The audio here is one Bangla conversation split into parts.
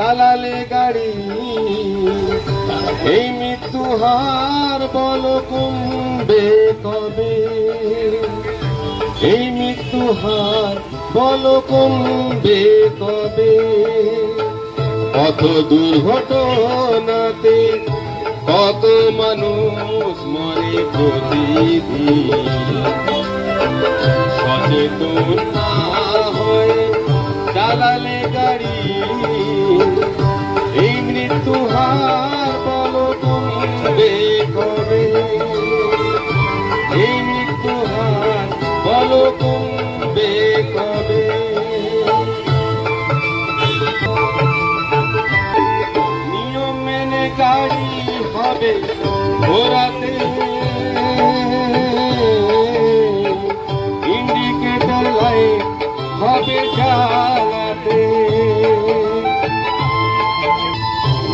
চালালে গাড়ি এই মৃত্যু হার বলো কমবে কবে এই মৃত্যু হার বলো কমবে কবে কত দুর্ঘটনাতে কত মানুষ মরে প্রতিদিন সচেতন না হয়ে চালালে গাড়ি এই মৃত্যু হার বলো কমবে কবে এই মৃত্যু হার বলো কমবে কবে নিয়ম মেনে গাড়ি হবে ঘোরাতে ইন্ডিকেটর লাইট হবে জ্বালাতে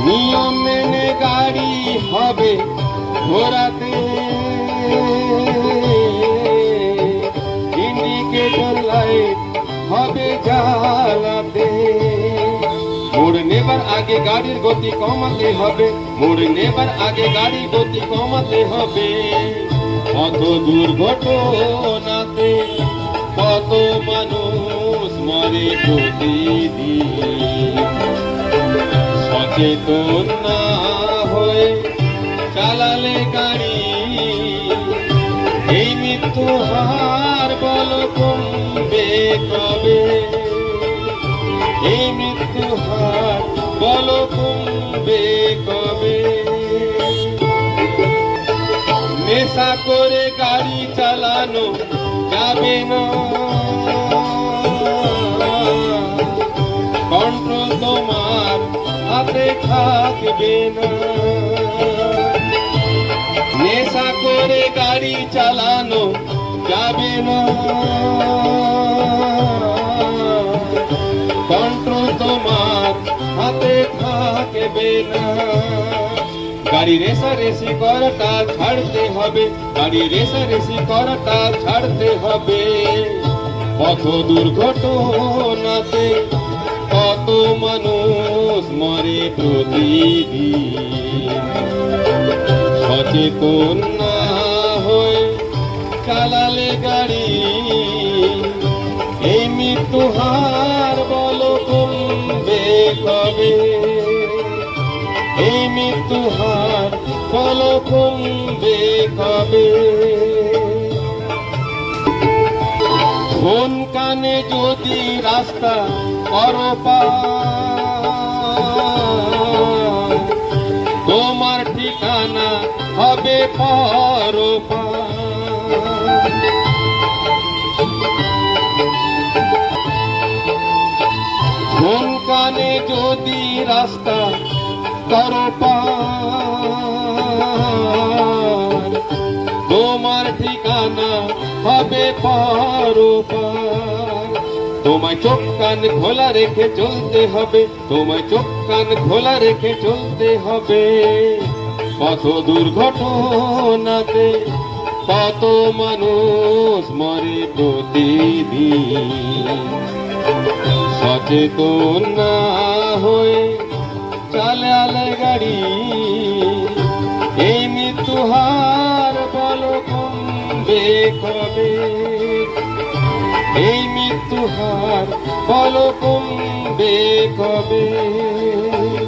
নিয়ম মেনে গাড়ি হবে ঘোরাতে ইন্ডিকেটর লাইট হবে জ্বালাতে মোড় নেবার আগে গাড়ির গতি কমাতে হবে মোড় নেবার আগে গাড়ির গতি কমাতে হবে কত দুর্ঘটনাতে কত মানুষ মরে প্রতিদিন সচেতন না হয়ে চালালে গাড়ি এই মৃত্যু হার বলো কমবে কবে এই মৃত্যু হার বলো কমবে কবে নেশা করে গাড়ি চালানো যাবে না কন্ট্রোল তোমার হাতে থাকবে না নেশা করে গাড়ি চালানো যাবে না কন্ট্রোল তোমার হাতে থাকবে না গাড়ি রেসারেসি করাটা ছাড়তে হবে গাড়ি রেসারেসি করাটা ছাড়তে হবে কত দুর্ঘটনাতে কত মানুষ মরে প্রতিদিন সচেতন না হয়ে চালালে গাড়ি এই মৃত্যু হার বলো কমবে কবে এই মৃত্যু হার বলো কমবে কবে কোন কানে যদি রাস্তা করো পার তোমার ঠিকানা হবে পরপার কোন কানে যদি রাস্তা করো পার তোমার ঠিকানা হবে পরপার তোমায় চোখ কান খোলা রেখে চলতে হবে তোমায় চোখ কান খোলা রেখে চলতে হবে কত দুর্ঘটনাতে কত মানুষ মরে প্রতিদিন সচেতন না হয়ে চালালে গাড়ি এই মৃত্যু হার বলো কমবে কবে এই মৃত্যু হার বলো কমবে কবে